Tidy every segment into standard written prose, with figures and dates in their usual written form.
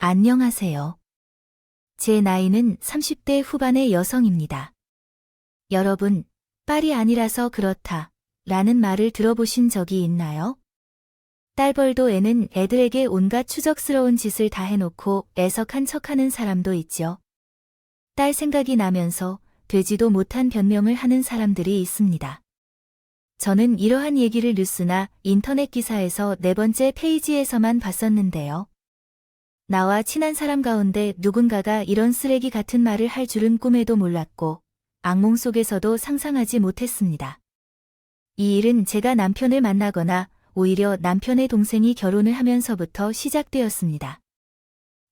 안녕하세요. 제 나이는 30대 후반의 여성입니다. 여러분, 빨이 아니라서 그렇다 라는 말을 들어보신 적이 있나요? 딸벌도 애는 애들에게 온갖 추적스러운 짓을 다 해놓고 애석한 척하는 사람도 있죠. 딸 생각이 나면서 되지도 못한 변명을 하는 사람들이 있습니다. 저는 이러한 얘기를 뉴스나 인터넷 기사에서 4번째 페이지에서만 봤었는데요. 나와 친한 사람 가운데 누군가가 이런 쓰레기 같은 말을 할 줄은 꿈에도 몰랐고 악몽 속에서도 상상하지 못했습니다. 이 일은 제가 남편을 만나거나 오히려 남편의 동생이 결혼을 하면서부터 시작되었습니다.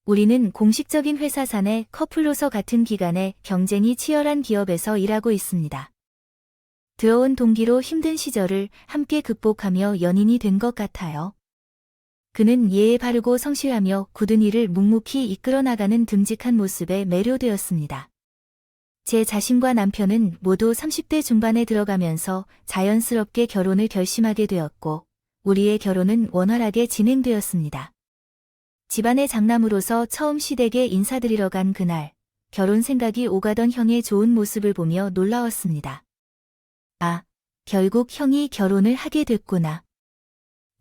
우리는 공식적인 회사 내 커플로서 같은 기간에 경쟁이 치열한 기업에서 일하고 있습니다. 들어온 동기로 힘든 시절을 함께 극복하며 연인이 된 것 같아요. 그는 예의 바르고 성실하며 굳은 일을 묵묵히 이끌어 나가는 듬직한 모습에 매료되었습니다. 제 자신과 남편은 모두 30대 중반에 들어가면서 자연스럽게 결혼을 결심하게 되었고 우리의 결혼은 원활하게 진행되었습니다. 집안의 장남으로서 처음 시댁에 인사드리러 간 그날, 결혼 생각이 오가던 형의 좋은 모습을 보며 놀라웠습니다. 아, 결국 형이 결혼을 하게 됐구나.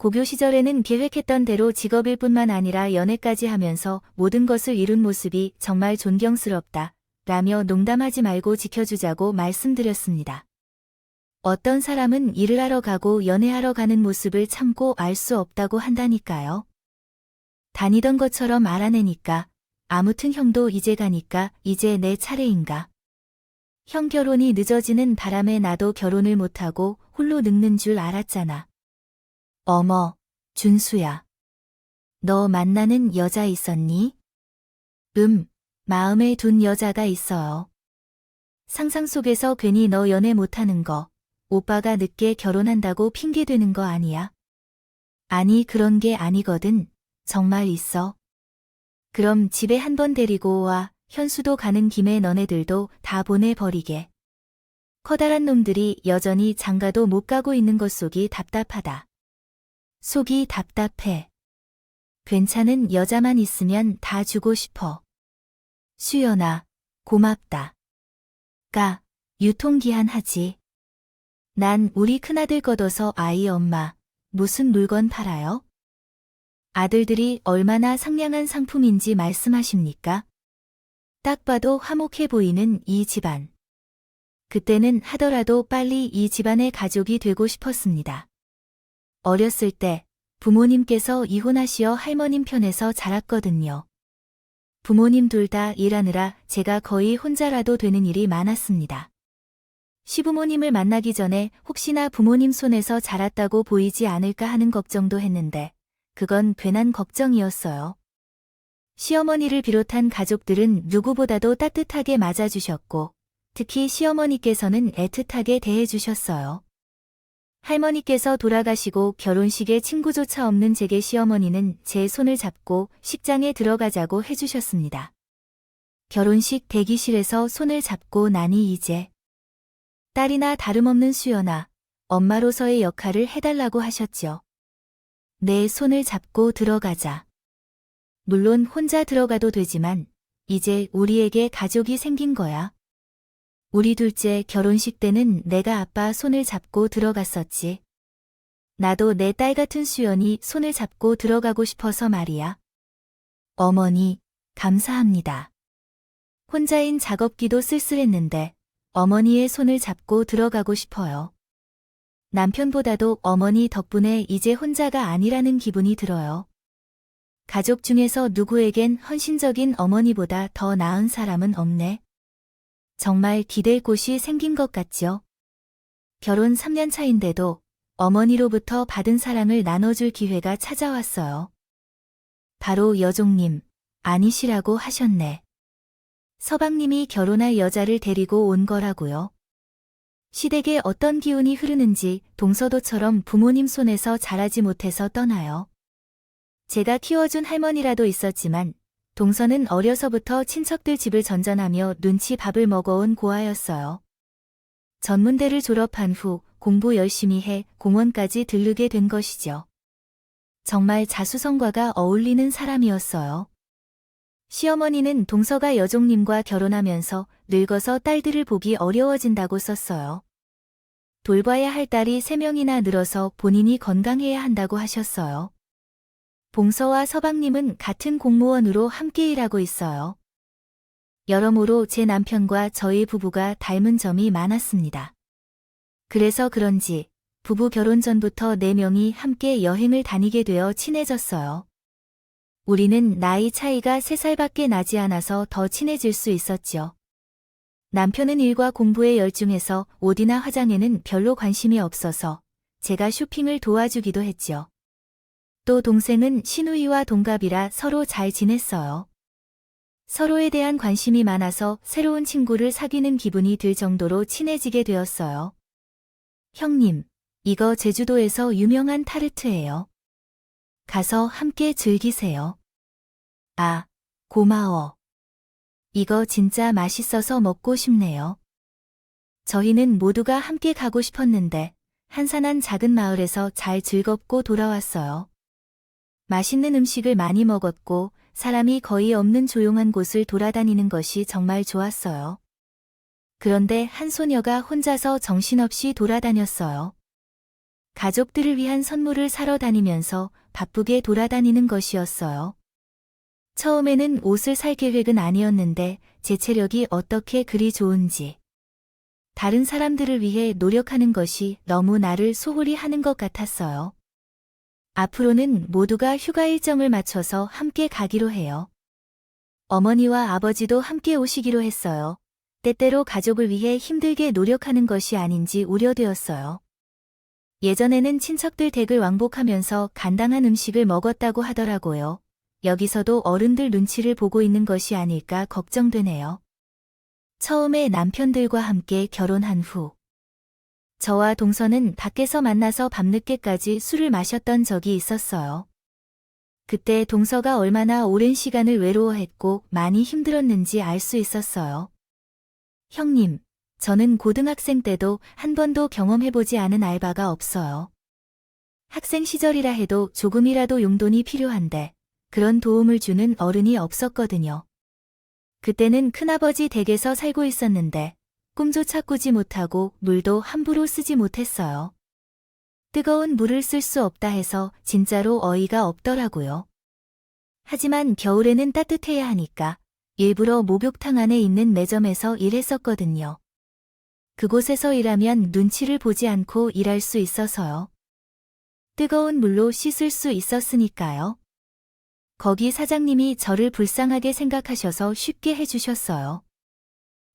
고교 시절에는 계획했던 대로 직업일 뿐만 아니라 연애까지 하면서 모든 것을 이룬 모습이 정말 존경스럽다 라며 농담하지 말고 지켜주자고 말씀드렸습니다. 어떤 사람은 일을 하러 가고 연애하러 가는 모습을 참고 알 수 없다고 한다니까요. 다니던 것처럼 알아내니까 아무튼 형도 이제 가니까 이제 내 차례인가. 형 결혼이 늦어지는 바람에 나도 결혼을 못하고 홀로 늙는 줄 알았잖아. 어머, 준수야. 너 만나는 여자 있었니? 마음에 둔 여자가 있어요. 상상 속에서 괜히 너 연애 못하는 거, 오빠가 늦게 결혼한다고 핑계대는 거 아니야? 아니 그런 게 아니거든. 정말 있어. 그럼 집에 한번 데리고 와. 현수도 가는 김에 너네들도 다 보내버리게. 커다란 놈들이 여전히 장가도 못 가고 있는 것 속이 답답하다. 속이 답답해. 괜찮은 여자만 있으면 다 주고 싶어. 수연아, 고맙다. 유통기한 하지. 난 우리 큰아들 걷어서 아이 엄마, 무슨 물건 팔아요? 아들들이 얼마나 상냥한 상품인지 말씀하십니까? 딱 봐도 화목해 보이는 이 집안. 그때는 하더라도 빨리 이 집안의 가족이 되고 싶었습니다. 어렸을 때 부모님께서 이혼하시어 할머님 편에서 자랐거든요. 부모님 둘 다 일하느라 제가 거의 혼자라도 되는 일이 많았습니다. 시부모님을 만나기 전에 혹시나 부모님 손에서 자랐다고 보이지 않을까 하는 걱정도 했는데 그건 괜한 걱정이었어요. 시어머니를 비롯한 가족들은 누구보다도 따뜻하게 맞아주셨고 특히 시어머니께서는 애틋하게 대해주셨어요. 할머니께서 돌아가시고 결혼식에 친구조차 없는 제게 시어머니는 제 손을 잡고 식장에 들어가자고 해주셨습니다. 결혼식 대기실에서 손을 잡고 나니 이제 딸이나 다름없는 수연아, 엄마로서의 역할을 해달라고 하셨죠. 내 손을 잡고 들어가자. 물론 혼자 들어가도 되지만 이제 우리에게 가족이 생긴 거야. 우리 둘째 결혼식 때는 내가 아빠 손을 잡고 들어갔었지. 나도 내 딸 같은 수연이 손을 잡고 들어가고 싶어서 말이야. 어머니, 감사합니다. 혼자인 작업기도 쓸쓸했는데 어머니의 손을 잡고 들어가고 싶어요. 남편보다도 어머니 덕분에 이제 혼자가 아니라는 기분이 들어요. 가족 중에서 누구에겐 헌신적인 어머니보다 더 나은 사람은 없네. 정말 기댈 곳이 생긴 것 같죠? 결혼 3년 차인데도 어머니로부터 받은 사랑을 나눠줄 기회가 찾아왔어요. 바로 여종님, 아니시라고 하셨네. 서방님이 결혼할 여자를 데리고 온 거라고요. 시댁에 어떤 기운이 흐르는지 동서도처럼 부모님 손에서 자라지 못해서 떠나요. 제가 키워준 할머니라도 있었지만 동서는 어려서부터 친척들 집을 전전하며 눈치 밥을 먹어온 고아였어요. 전문대를 졸업한 후 공부 열심히 해 공원까지 들르게 된 것이죠. 정말 자수성가가 어울리는 사람이었어요. 시어머니는 동서가 여종님과 결혼하면서 늙어서 딸들을 보기 어려워진다고 썼어요. 돌봐야 할 딸이 3명이나 늘어서 본인이 건강해야 한다고 하셨어요. 봉서와 서방님은 같은 공무원으로 함께 일하고 있어요. 여러모로 제 남편과 저희 부부가 닮은 점이 많았습니다. 그래서 그런지 부부 결혼 전부터 4명이 함께 여행을 다니게 되어 친해졌어요. 우리는 나이 차이가 3살밖에 나지 않아서 더 친해질 수 있었죠. 남편은 일과 공부에 열중해서 옷이나 화장에는 별로 관심이 없어서 제가 쇼핑을 도와주기도 했죠. 또 동생은 시누이와 동갑이라 서로 잘 지냈어요. 서로에 대한 관심이 많아서 새로운 친구를 사귀는 기분이 들 정도로 친해지게 되었어요. 형님, 이거 제주도에서 유명한 타르트예요. 가서 함께 즐기세요. 아, 고마워. 이거 진짜 맛있어서 먹고 싶네요. 저희는 모두가 함께 가고 싶었는데 한산한 작은 마을에서 잘 즐겁고 돌아왔어요. 맛있는 음식을 많이 먹었고 사람이 거의 없는 조용한 곳을 돌아다니는 것이 정말 좋았어요. 그런데 한 소녀가 혼자서 정신없이 돌아다녔어요. 가족들을 위한 선물을 사러 다니면서 바쁘게 돌아다니는 것이었어요. 처음에는 옷을 살 계획은 아니었는데 제 체력이 어떻게 그리 좋은지. 다른 사람들을 위해 노력하는 것이 너무 나를 소홀히 하는 것 같았어요. 앞으로는 모두가 휴가 일정을 맞춰서 함께 가기로 해요. 어머니와 아버지도 함께 오시기로 했어요. 때때로 가족을 위해 힘들게 노력하는 것이 아닌지 우려되었어요. 예전에는 친척들 댁을 왕복하면서 간단한 음식을 먹었다고 하더라고요. 여기서도 어른들 눈치를 보고 있는 것이 아닐까 걱정되네요. 처음에 남편들과 함께 결혼한 후 저와 동서는 밖에서 만나서 밤늦게까지 술을 마셨던 적이 있었어요. 그때 동서가 얼마나 오랜 시간을 외로워했고 많이 힘들었는지 알 수 있었어요. 형님, 저는 고등학생 때도 한 번도 경험해보지 않은 알바가 없어요. 학생 시절이라 해도 조금이라도 용돈이 필요한데 그런 도움을 주는 어른이 없었거든요. 그때는 큰아버지 댁에서 살고 있었는데 꿈조차 꾸지 못하고 물도 함부로 쓰지 못했어요. 뜨거운 물을 쓸 수 없다 해서 진짜로 어이가 없더라고요. 하지만 겨울에는 따뜻해야 하니까 일부러 목욕탕 안에 있는 매점에서 일했었거든요. 그곳에서 일하면 눈치를 보지 않고 일할 수 있어서요. 뜨거운 물로 씻을 수 있었으니까요. 거기 사장님이 저를 불쌍하게 생각하셔서 쉽게 해주셨어요.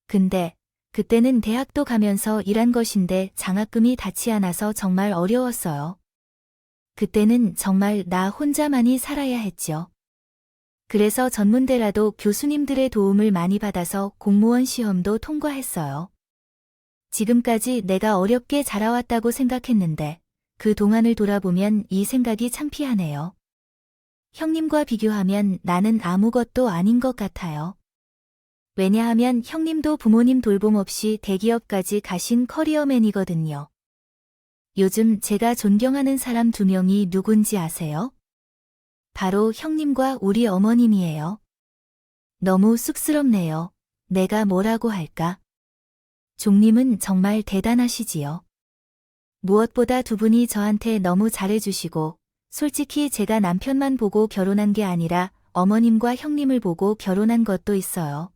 근데 그때는 대학도 가면서 일한 것인데 장학금이 닿지 않아서 정말 어려웠어요. 그때는 정말 나 혼자만이 살아야 했죠. 그래서 전문대라도 교수님들의 도움을 많이 받아서 공무원 시험도 통과했어요. 지금까지 내가 어렵게 자라왔다고 생각했는데 그 동안을 돌아보면 이 생각이 창피하네요. 형님과 비교하면 나는 아무것도 아닌 것 같아요. 왜냐하면 형님도 부모님 돌봄 없이 대기업까지 가신 커리어맨이거든요. 요즘 제가 존경하는 사람 2명이 누군지 아세요? 바로 형님과 우리 어머님이에요. 너무 쑥스럽네요. 내가 뭐라고 할까? 종님은 정말 대단하시지요. 무엇보다 2분이 저한테 너무 잘해주시고 솔직히 제가 남편만 보고 결혼한 게 아니라 어머님과 형님을 보고 결혼한 것도 있어요.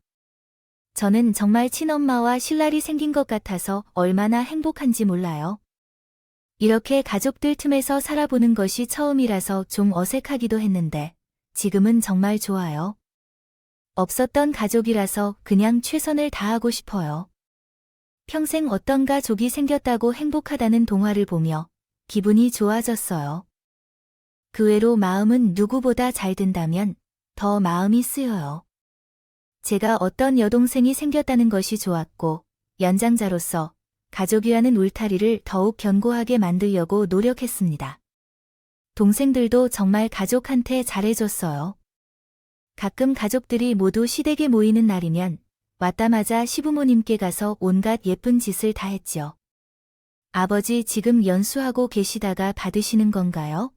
저는 정말 친엄마와 신랄이 생긴 것 같아서 얼마나 행복한지 몰라요. 이렇게 가족들 틈에서 살아보는 것이 처음이라서 좀 어색하기도 했는데 지금은 정말 좋아요. 없었던 가족이라서 그냥 최선을 다하고 싶어요. 평생 어떤 가족이 생겼다고 행복하다는 동화를 보며 기분이 좋아졌어요. 그 외로 마음은 누구보다 잘 든다면 더 마음이 쓰여요. 제가 어떤 여동생이 생겼다는 것이 좋았고 연장자로서 가족이라는 울타리를 더욱 견고하게 만들려고 노력했습니다. 동생들도 정말 가족한테 잘해줬어요. 가끔 가족들이 모두 시댁에 모이는 날이면 왔다마자 시부모님께 가서 온갖 예쁜 짓을 다 했죠. 아버지 지금 연수하고 계시다가 받으시는 건가요?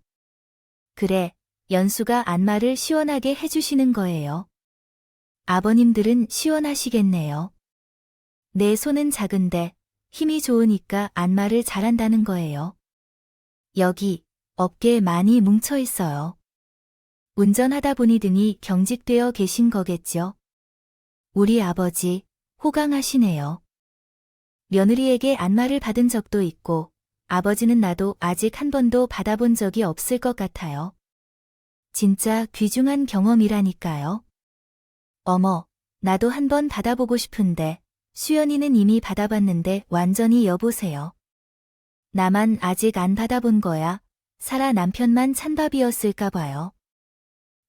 그래, 연수가 안마를 시원하게 해주시는 거예요. 아버님들은 시원하시겠네요. 내 손은 작은데 힘이 좋으니까 안마를 잘한다는 거예요. 여기 어깨에 많이 뭉쳐 있어요. 운전하다 보니 등이 경직되어 계신 거겠죠. 우리 아버지 호강하시네요. 며느리에게 안마를 받은 적도 있고 아버지는 나도 아직 한 번도 받아본 적이 없을 것 같아요. 진짜 귀중한 경험이라니까요. 어머, 나도 한 번 받아보고 싶은데 수연이는 이미 받아봤는데 완전히 여보세요. 나만 아직 안 받아본 거야. 살아 남편만 찬밥이었을까 봐요.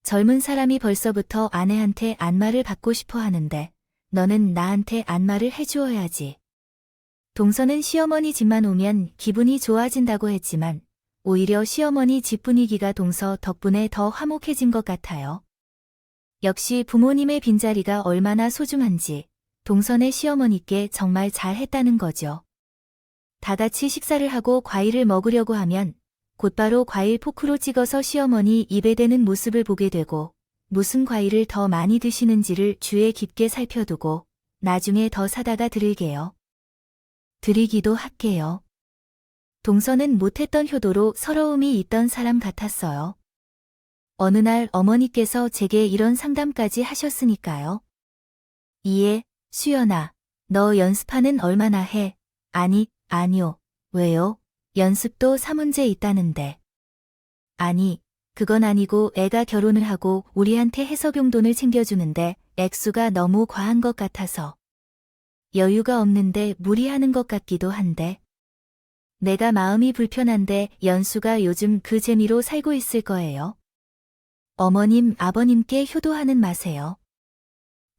젊은 사람이 벌써부터 아내한테 안마를 받고 싶어 하는데 너는 나한테 안마를 해주어야지. 동서는 시어머니 집만 오면 기분이 좋아진다고 했지만 오히려 시어머니 집 분위기가 동서 덕분에 더 화목해진 것 같아요. 역시 부모님의 빈자리가 얼마나 소중한지 동선의 시어머니께 정말 잘했다는 거죠. 다 같이 식사를 하고 과일을 먹으려고 하면 곧바로 과일 포크로 찍어서 시어머니 입에 대는 모습을 보게 되고 무슨 과일을 더 많이 드시는지를 주의 깊게 살펴두고 나중에 더 사다가 드릴게요. 드리기도 할게요. 동서는 못했던 효도로 서러움이 있던 사람 같았어요. 어느 날 어머니께서 제게 이런 상담까지 하셨으니까요. 이에 수연아, 너 연습하는 얼마나 해? 아니요. 왜요? 연습도 4문제 있다는데. 아니, 그건 아니고 애가 결혼을 하고 우리한테 해석용돈을 챙겨주는데 액수가 너무 과한 것 같아서. 여유가 없는데 무리하는 것 같기도 한데. 내가 마음이 불편한데 연수가 요즘 그 재미로 살고 있을 거예요. 어머님, 아버님께 효도하는 마세요.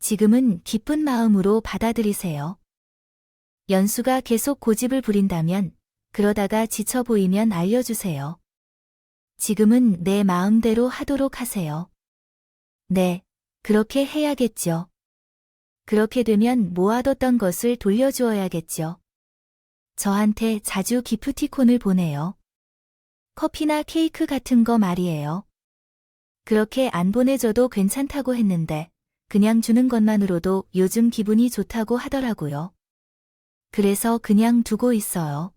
지금은 기쁜 마음으로 받아들이세요. 연수가 계속 고집을 부린다면 그러다가 지쳐 보이면 알려주세요. 지금은 내 마음대로 하도록 하세요. 네, 그렇게 해야겠죠. 그렇게 되면 모아뒀던 것을 돌려주어야겠죠. 저한테 자주 기프티콘을 보내요. 커피나 케이크 같은 거 말이에요. 그렇게 안 보내줘도 괜찮다고 했는데 그냥 주는 것만으로도 요즘 기분이 좋다고 하더라고요. 그래서 그냥 두고 있어요.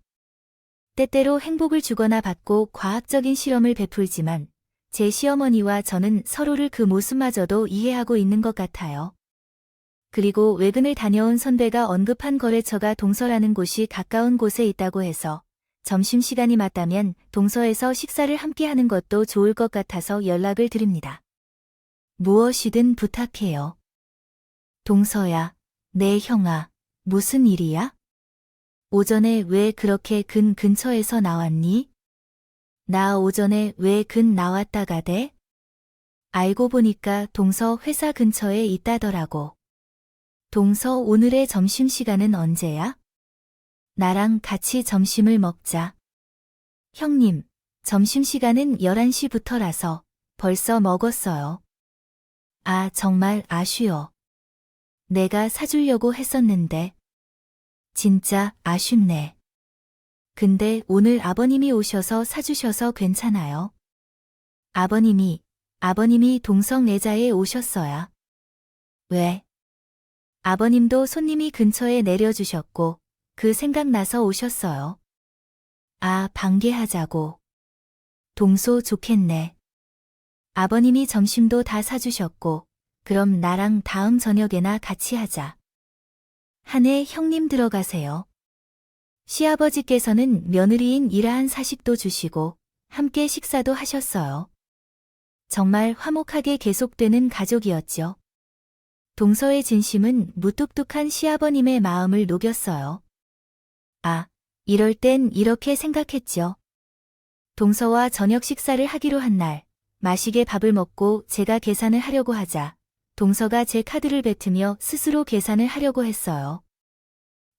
때때로 행복을 주거나 받고 과학적인 실험을 베풀지만 제 시어머니와 저는 서로를 그 모습마저도 이해하고 있는 것 같아요. 그리고 외근을 다녀온 선배가 언급한 거래처가 동서라는 곳이 가까운 곳에 있다고 해서 점심시간이 맞다면 동서에서 식사를 함께 하는 것도 좋을 것 같아서 연락을 드립니다. 무엇이든 부탁해요. 동서야, 내 형아, 무슨 일이야? 오전에 왜 그렇게 근처에서 나왔니? 나 오전에 왜 나왔다 가대? 알고 보니까 동서 회사 근처에 있다더라고. 동서 오늘의 점심시간은 언제야? 나랑 같이 점심을 먹자. 형님, 점심시간은 11시부터라서 벌써 먹었어요. 아, 정말 아쉬워. 내가 사주려고 했었는데. 진짜 아쉽네. 근데 오늘 아버님이 오셔서 사주셔서 괜찮아요. 아버님이 동성애자에 오셨어야. 왜? 아버님도 손님이 근처에 내려주셨고 그 생각나서 오셨어요. 아, 방계하자고. 동서 좋겠네. 아버님이 점심도 다 사주셨고 그럼 나랑 다음 저녁에나 같이 하자. 한해 형님 들어가세요. 시아버지께서는 며느리인 이라한 사식도 주시고 함께 식사도 하셨어요. 정말 화목하게 계속되는 가족이었죠. 동서의 진심은 무뚝뚝한 시아버님의 마음을 녹였어요. 아, 이럴 땐 이렇게 생각했죠. 동서와 저녁 식사를 하기로 한 날, 마시게 밥을 먹고 제가 계산을 하려고 하자 동서가 제 카드를 뱉으며 스스로 계산을 하려고 했어요.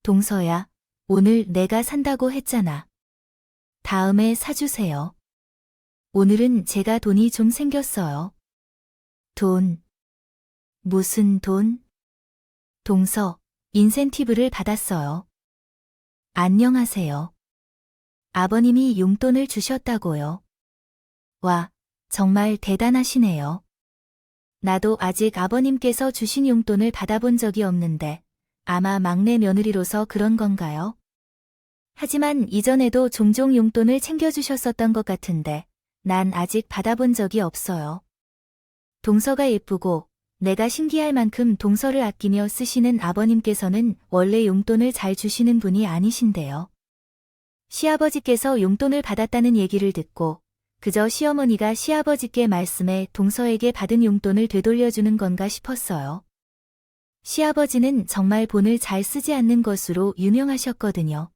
동서야, 오늘 내가 산다고 했잖아. 다음에 사주세요. 오늘은 제가 돈이 좀 생겼어요. 돈. 무슨 돈? 동서, 인센티브를 받았어요. 안녕하세요. 아버님이 용돈을 주셨다고요. 와, 정말 대단하시네요. 나도 아직 아버님께서 주신 용돈을 받아본 적이 없는데 아마 막내 며느리로서 그런 건가요? 하지만 이전에도 종종 용돈을 챙겨주셨었던 것 같은데 난 아직 받아본 적이 없어요. 동서가 예쁘고 내가 신기할 만큼 동서를 아끼며 쓰시는 아버님께서는 원래 용돈을 잘 주시는 분이 아니신데요. 시아버지께서 용돈을 받았다는 얘기를 듣고 그저 시어머니가 시아버지께 말씀해 동서에게 받은 용돈을 되돌려주는 건가 싶었어요. 시아버지는 정말 본을 잘 쓰지 않는 것으로 유명하셨거든요.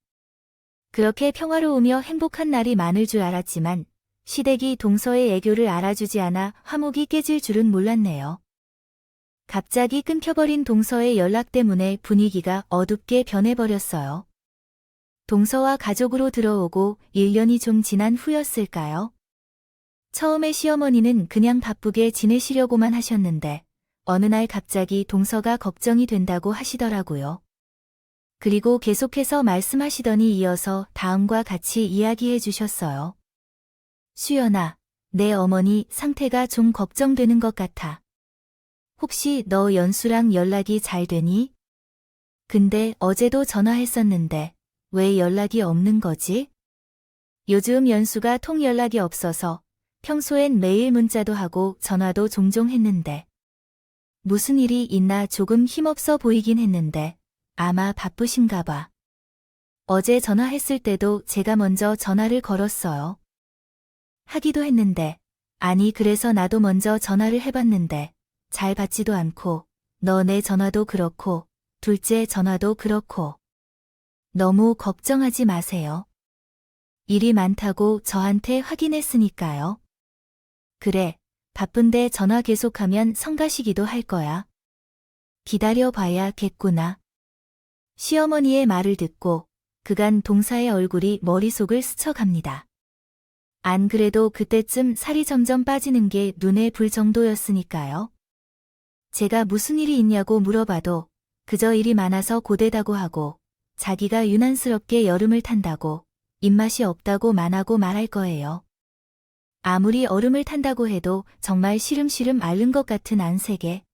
그렇게 평화로우며 행복한 날이 많을 줄 알았지만 시댁이 동서의 애교를 알아주지 않아 화목이 깨질 줄은 몰랐네요. 갑자기 끊겨버린 동서의 연락 때문에 분위기가 어둡게 변해버렸어요. 동서와 가족으로 들어오고 1년이 좀 지난 후였을까요? 처음에 시어머니는 그냥 바쁘게 지내시려고만 하셨는데 어느 날 갑자기 동서가 걱정이 된다고 하시더라고요. 그리고 계속해서 말씀하시더니 이어서 다음과 같이 이야기해 주셨어요. 수연아, 내 어머니 상태가 좀 걱정되는 것 같아. 혹시 너 연수랑 연락이 잘 되니? 근데 어제도 전화했었는데 왜 연락이 없는 거지? 요즘 연수가 통 연락이 없어서 평소엔 매일 문자도 하고 전화도 종종 했는데 무슨 일이 있나 조금 힘없어 보이긴 했는데 아마 바쁘신가 봐. 어제 전화했을 때도 제가 먼저 전화를 걸었어요. 하기도 했는데 아니 그래서 나도 먼저 전화를 해봤는데 잘 받지도 않고 너네 전화도 그렇고 둘째 전화도 그렇고 너무 걱정하지 마세요. 일이 많다고 저한테 확인했으니까요. 그래, 바쁜데 전화 계속하면 성가시기도 할 거야. 기다려봐야겠구나. 시어머니의 말을 듣고 그간 동사의 얼굴이 머릿속을 스쳐갑니다. 안 그래도 그때쯤 살이 점점 빠지는 게 눈에 불 정도였으니까요. 제가 무슨 일이 있냐고 물어봐도 그저 일이 많아서 고되다고 하고 자기가 유난스럽게 여름을 탄다고 입맛이 없다고 만하고 말할 거예요. 아무리 얼음을 탄다고 해도 정말 시름시름 앓는 것 같은 안색에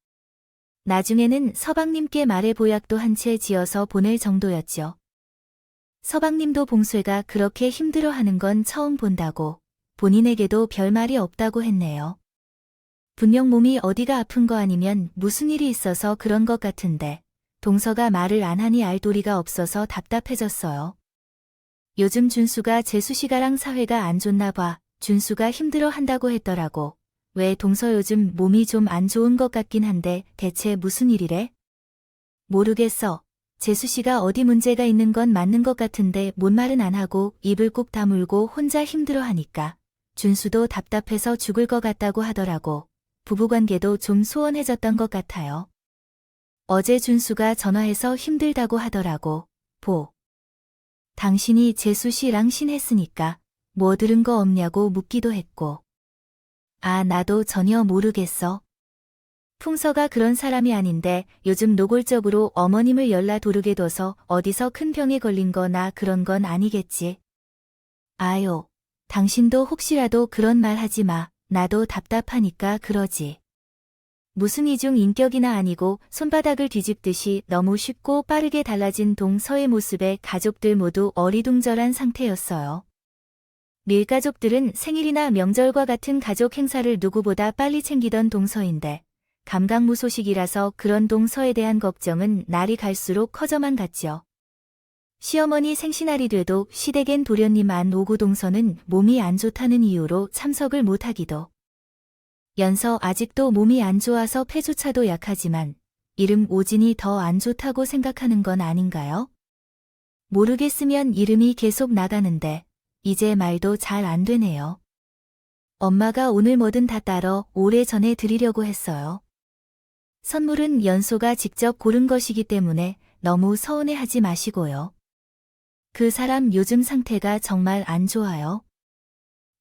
나중에는 서방님께 말해 보약도 한 채 지어서 보낼 정도였죠. 서방님도 봉쇄가 그렇게 힘들어하는 건 처음 본다고 본인에게도 별말이 없다고 했네요. 분명 몸이 어디가 아픈 거 아니면 무슨 일이 있어서 그런 것 같은데 동서가 말을 안 하니 알 도리가 없어서 답답해졌어요. 요즘 준수가 재수씨가랑 사회가 안 좋나 봐. 준수가 힘들어 한다고 했더라고. 왜 동서 요즘 몸이 좀 안 좋은 것 같긴 한데 대체 무슨 일이래? 모르겠어. 재수씨가 어디 문제가 있는 건 맞는 것 같은데 뭔 말은 안 하고 입을 꾹 다물고 혼자 힘들어 하니까 준수도 답답해서 죽을 것 같다고 하더라고. 부부관계도 좀 소원해졌던 것 같아요. 어제 준수가 전화해서 힘들다고 하더라고. 당신이 재수씨랑 친했으니까 뭐 들은 거 없냐고 묻기도 했고. 아, 나도 전혀 모르겠어. 풍서가 그런 사람이 아닌데 요즘 노골적으로 어머님을 열나 도르게 둬서 어디서 큰 병에 걸린 거나 그런 건 아니겠지. 아유, 당신도 혹시라도 그런 말 하지 마. 나도 답답하니까 그러지. 무슨 이중 인격이나 아니고 손바닥을 뒤집듯이 너무 쉽고 빠르게 달라진 동서의 모습에 가족들 모두 어리둥절한 상태였어요. 밀가족들은 생일이나 명절과 같은 가족 행사를 누구보다 빨리 챙기던 동서인데 감각무소식이라서 그런 동서에 대한 걱정은 날이 갈수록 커져만 갔죠. 시어머니 생신날이 돼도 시댁엔 도련님 안 오고 동서는 몸이 안 좋다는 이유로 참석을 못하기도. 연서 아직도 몸이 안 좋아서 폐조차도 약하지만 이름 오진이 더 안 좋다고 생각하는 건 아닌가요? 모르겠으면 이름이 계속 나가는데 이제 말도 잘 안 되네요. 엄마가 오늘 뭐든 다 따러 오래전에 드리려고 했어요. 선물은 연소가 직접 고른 것이기 때문에 너무 서운해하지 마시고요. 그 사람 요즘 상태가 정말 안 좋아요.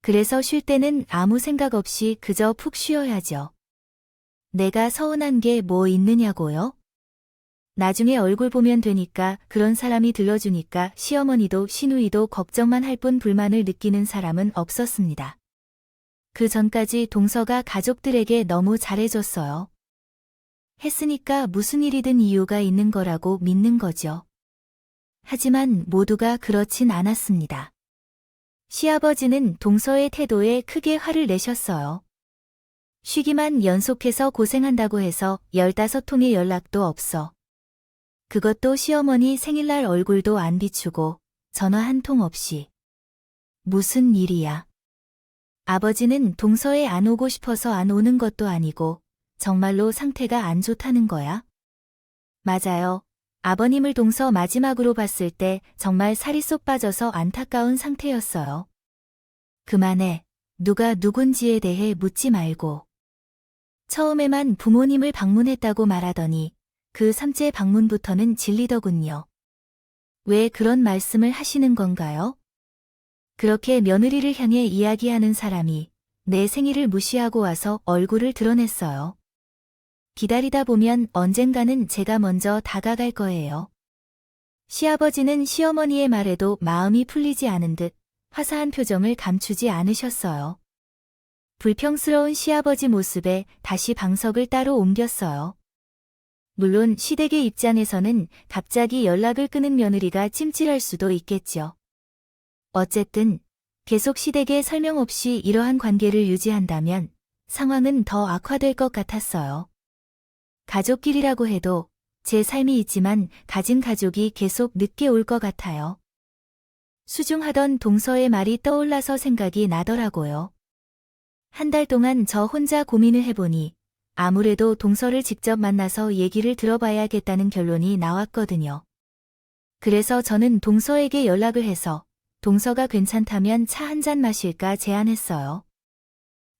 그래서 쉴 때는 아무 생각 없이 그저 푹 쉬어야죠. 내가 서운한 게 뭐 있느냐고요? 나중에 얼굴 보면 되니까 그런 사람이 들러주니까 시어머니도 시누이도 걱정만 할 뿐 불만을 느끼는 사람은 없었습니다. 그 전까지 동서가 가족들에게 너무 잘해줬어요. 했으니까 무슨 일이든 이유가 있는 거라고 믿는 거죠. 하지만 모두가 그렇진 않았습니다. 시아버지는 동서의 태도에 크게 화를 내셨어요. 쉬기만 연속해서 고생한다고 해서 15통의 연락도 없어. 그것도 시어머니 생일날 얼굴도 안 비추고 전화 한 통 없이. 무슨 일이야? 아버지는 동서에 안 오고 싶어서 안 오는 것도 아니고 정말로 상태가 안 좋다는 거야? 맞아요. 아버님을 동서 마지막으로 봤을 때 정말 살이 쏙 빠져서 안타까운 상태였어요. 그만해. 누가 누군지에 대해 묻지 말고. 처음에만 부모님을 방문했다고 말하더니 그 3째 방문부터는 질리더군요. 왜 그런 말씀을 하시는 건가요? 그렇게 며느리를 향해 이야기하는 사람이 내 생일을 무시하고 와서 얼굴을 드러냈어요. 기다리다 보면 언젠가는 제가 먼저 다가갈 거예요. 시아버지는 시어머니의 말에도 마음이 풀리지 않은 듯 화사한 표정을 감추지 않으셨어요. 불평스러운 시아버지 모습에 다시 방석을 따로 옮겼어요. 물론 시댁의 입장에서는 갑자기 연락을 끊은 며느리가 찜찔할 수도 있겠죠. 어쨌든 계속 시댁에 설명 없이 이러한 관계를 유지한다면 상황은 더 악화될 것 같았어요. 가족끼리라고 해도 제 삶이 있지만 가진 가족이 계속 늦게 올 것 같아요. 수중하던 동서의 말이 떠올라서 생각이 나더라고요. 한 달 동안 저 혼자 고민을 해보니 아무래도 동서를 직접 만나서 얘기를 들어봐야겠다는 결론이 나왔거든요. 그래서 저는 동서에게 연락을 해서 동서가 괜찮다면 차 한 잔 마실까 제안했어요.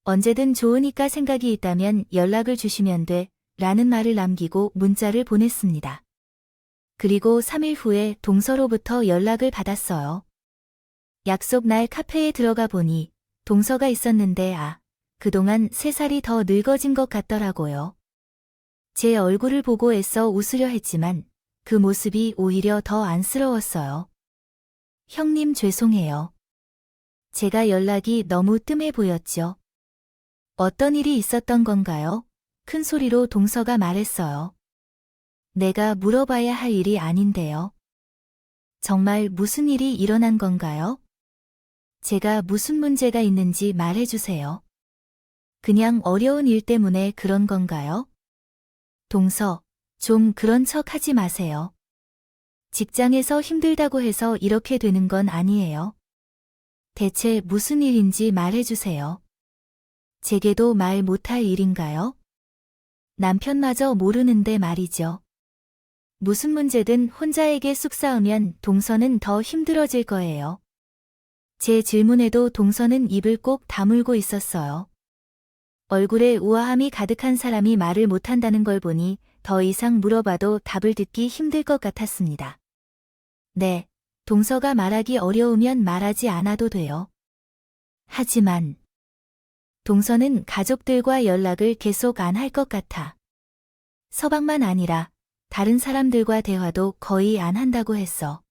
언제든 좋으니까 생각이 있다면 연락을 주시면 돼 라는 말을 남기고 문자를 보냈습니다. 그리고 3일 후에 동서로부터 연락을 받았어요. 약속 날 카페에 들어가 보니 동서가 있었는데 그동안 3살이 더 늙어진 것 같더라고요. 제 얼굴을 보고 애써 웃으려 했지만 그 모습이 오히려 더 안쓰러웠어요. 형님 죄송해요. 제가 연락이 너무 뜸해 보였죠. 어떤 일이 있었던 건가요? 큰 소리로 동서가 말했어요. 내가 물어봐야 할 일이 아닌데요. 정말 무슨 일이 일어난 건가요? 제가 무슨 문제가 있는지 말해주세요. 그냥 어려운 일 때문에 그런 건가요? 동서, 좀 그런 척 하지 마세요. 직장에서 힘들다고 해서 이렇게 되는 건 아니에요. 대체 무슨 일인지 말해주세요. 제게도 말 못할 일인가요? 남편마저 모르는데 말이죠. 무슨 문제든 혼자에게 쑥 쌓으면 동서는 더 힘들어질 거예요. 제 질문에도 동서는 입을 꼭 다물고 있었어요. 얼굴에 우아함이 가득한 사람이 말을 못한다는 걸 보니 더 이상 물어봐도 답을 듣기 힘들 것 같았습니다. 네, 동서가 말하기 어려우면 말하지 않아도 돼요. 하지만 동서는 가족들과 연락을 계속 안 할 것 같아. 서방만 아니라 다른 사람들과 대화도 거의 안 한다고 했어.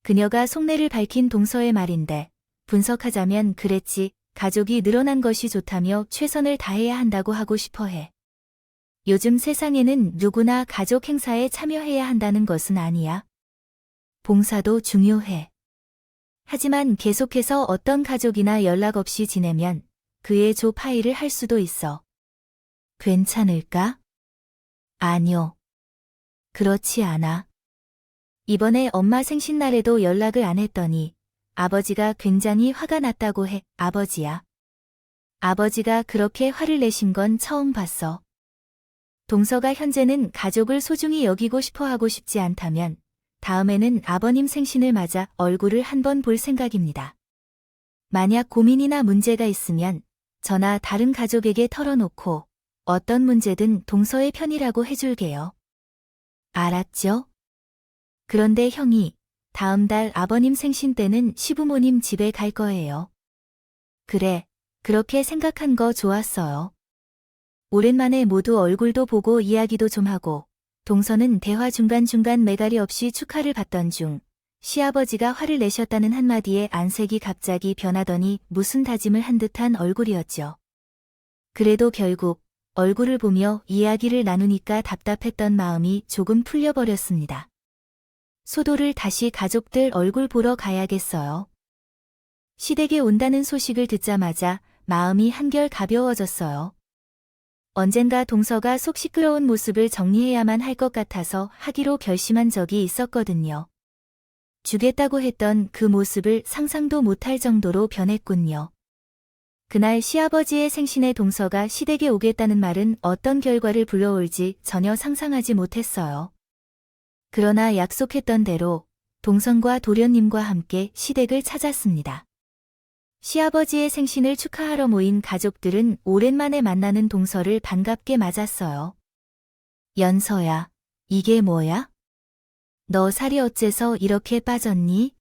그녀가 속내를 밝힌 동서의 말인데 분석하자면 그랬지. 가족이 늘어난 것이 좋다며 최선을 다해야 한다고 하고 싶어 해. 요즘 세상에는 누구나 가족 행사에 참여해야 한다는 것은 아니야. 봉사도 중요해. 하지만 계속해서 어떤 가족이나 연락 없이 지내면 그의 조 파일을 할 수도 있어. 괜찮을까? 아니요. 그렇지 않아. 이번에 엄마 생신날에도 연락을 안 했더니 아버지가 굉장히 화가 났다고 해. 아버지야. 아버지가 그렇게 화를 내신 건 처음 봤어. 동서가 현재는 가족을 소중히 여기고 싶어 하고 싶지 않다면 다음에는 아버님 생신을 맞아 얼굴을 한번 볼 생각입니다. 만약 고민이나 문제가 있으면 저나 다른 가족에게 털어놓고 어떤 문제든 동서의 편이라고 해줄게요. 알았죠? 그런데 형이 다음 달 아버님 생신 때는 시부모님 집에 갈 거예요. 그래, 그렇게 생각한 거 좋았어요. 오랜만에 모두 얼굴도 보고 이야기도 좀 하고 동서는 대화 중간중간 매가리 없이 축하를 받던 중 시아버지가 화를 내셨다는 한마디에 안색이 갑자기 변하더니 무슨 다짐을 한 듯한 얼굴이었죠. 그래도 결국 얼굴을 보며 이야기를 나누니까 답답했던 마음이 조금 풀려버렸습니다. 소도를 다시 가족들 얼굴 보러 가야겠어요. 시댁에 온다는 소식을 듣자마자 마음이 한결 가벼워졌어요. 언젠가 동서가 속 시끄러운 모습을 정리해야만 할 것 같아서 하기로 결심한 적이 있었거든요. 주겠다고 했던 그 모습을 상상도 못할 정도로 변했군요. 그날 시아버지의 생신에 동서가 시댁에 오겠다는 말은 어떤 결과를 불러올지 전혀 상상하지 못했어요. 그러나 약속했던 대로 동선과 도련님과 함께 시댁을 찾았습니다. 시아버지의 생신을 축하하러 모인 가족들은 오랜만에 만나는 동서를 반갑게 맞았어요. 연서야, 이게 뭐야? 너 살이 어째서 이렇게 빠졌니?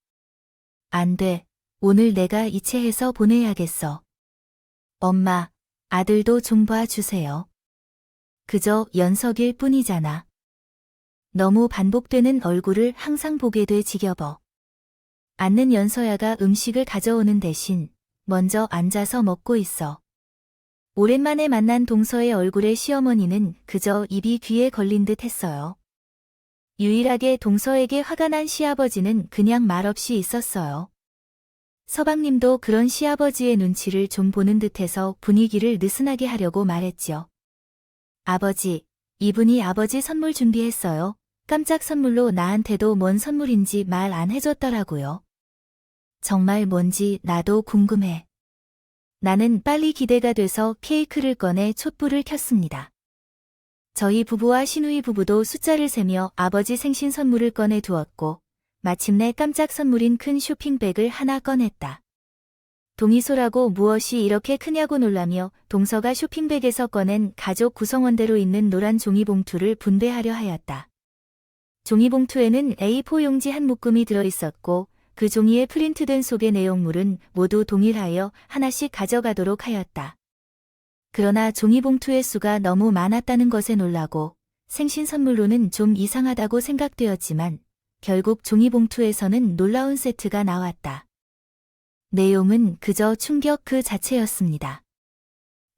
안 돼. 오늘 내가 이체해서 보내야겠어. 엄마, 아들도 좀 봐주세요. 그저 연석일 뿐이잖아. 너무 반복되는 얼굴을 항상 보게 돼 지겨워. 앉는 연서야가 음식을 가져오는 대신 먼저 앉아서 먹고 있어. 오랜만에 만난 동서의 얼굴에 시어머니는 그저 입이 귀에 걸린 듯 했어요. 유일하게 동서에게 화가 난 시아버지는 그냥 말없이 있었어요. 서방님도 그런 시아버지의 눈치를 좀 보는 듯해서 분위기를 느슨하게 하려고 말했죠. 아버지, 이분이 아버지 선물 준비했어요. 깜짝 선물로 나한테도 뭔 선물인지 말 안 해줬더라고요. 정말 뭔지 나도 궁금해. 나는 빨리 기대가 돼서 케이크를 꺼내 촛불을 켰습니다. 저희 부부와 시누이 부부도 숫자를 세며 아버지 생신 선물을 꺼내 두었고 마침내 깜짝 선물인 큰 쇼핑백을 하나 꺼냈다. 동의소라고 무엇이 이렇게 크냐고 놀라며 동서가 쇼핑백에서 꺼낸 가족 구성원대로 있는 노란 종이봉투를 분배하려 하였다. 종이봉투에는 A4 용지 한 묶음이 들어있었고 그 종이에 프린트된 속의 내용물은 모두 동일하여 하나씩 가져가도록 하였다. 그러나 종이봉투의 수가 너무 많았다는 것에 놀라고 생신 선물로는 좀 이상하다고 생각되었지만 결국 종이봉투에서는 놀라운 세트가 나왔다. 내용은 그저 충격 그 자체였습니다.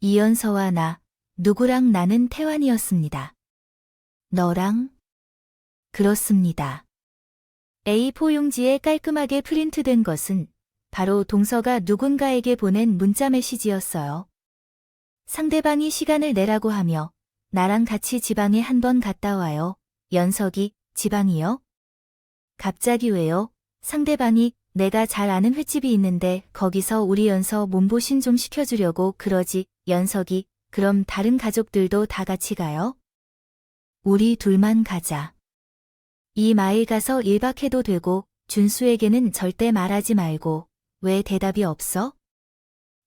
이연서와 나, 누구랑 나는 태환이었습니다. 너랑? 그렇습니다. A4 용지에 깔끔하게 프린트된 것은 바로 동서가 누군가에게 보낸 문자 메시지였어요. 상대방이 시간을 내라고 하며 나랑 같이 지방에 한번 갔다 와요. 연석이, 지방이요? 갑자기 왜요? 상대방이 내가 잘 아는 횟집이 있는데 거기서 우리 연서 몸보신 좀 시켜주려고 그러지. 연석이, 그럼 다른 가족들도 다 같이 가요? 우리 둘만 가자. 이 마을 가서 1박 해도 되고 준수에게는 절대 말하지 말고. 왜 대답이 없어?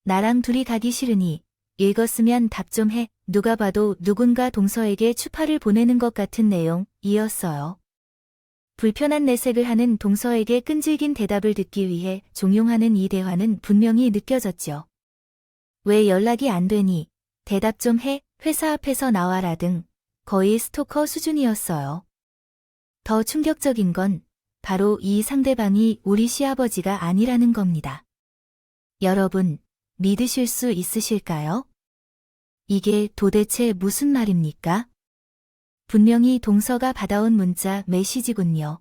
나랑 둘이 가기 싫으니 읽었으면 답 좀 해. 누가 봐도 누군가 동서에게 추파를 보내는 것 같은 내용이었어요. 불편한 내색을 하는 동서에게 끈질긴 대답을 듣기 위해 종용하는 이 대화는 분명히 느껴졌죠. 왜 연락이 안 되니? 대답 좀 해. 회사 앞에서 나와라 등 거의 스토커 수준이었어요. 더 충격적인 건 바로 이 상대방이 우리 시아버지가 아니라는 겁니다. 여러분, 믿으실 수 있으실까요? 이게 도대체 무슨 말입니까? 분명히 동서가 받아온 문자 메시지군요.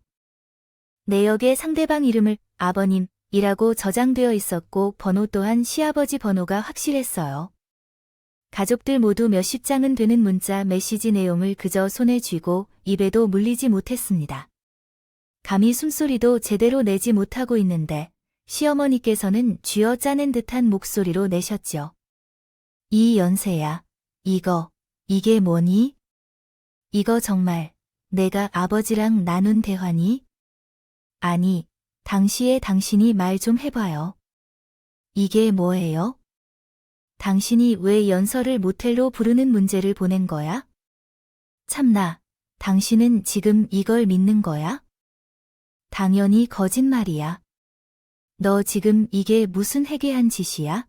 내역에 상대방 이름을 아버님이라고 저장되어 있었고 번호 또한 시아버지 번호가 확실했어요. 가족들 모두 몇십 장은 되는 문자 메시지 내용을 그저 손에 쥐고 입에도 물리지 못했습니다. 감히 숨소리도 제대로 내지 못하고 있는데 시어머니께서는 쥐어 짜낸 듯한 목소리로 내셨죠. 이 연세야, 이게 뭐니? 이거 정말 내가 아버지랑 나눈 대화니? 아니, 당신이 말 좀 해봐요. 이게 뭐예요? 당신이 왜 연서를 모텔로 부르는 문제를 보낸 거야? 참나, 당신은 지금 이걸 믿는 거야? 당연히 거짓말이야. 너 지금 이게 무슨 해괴한 짓이야?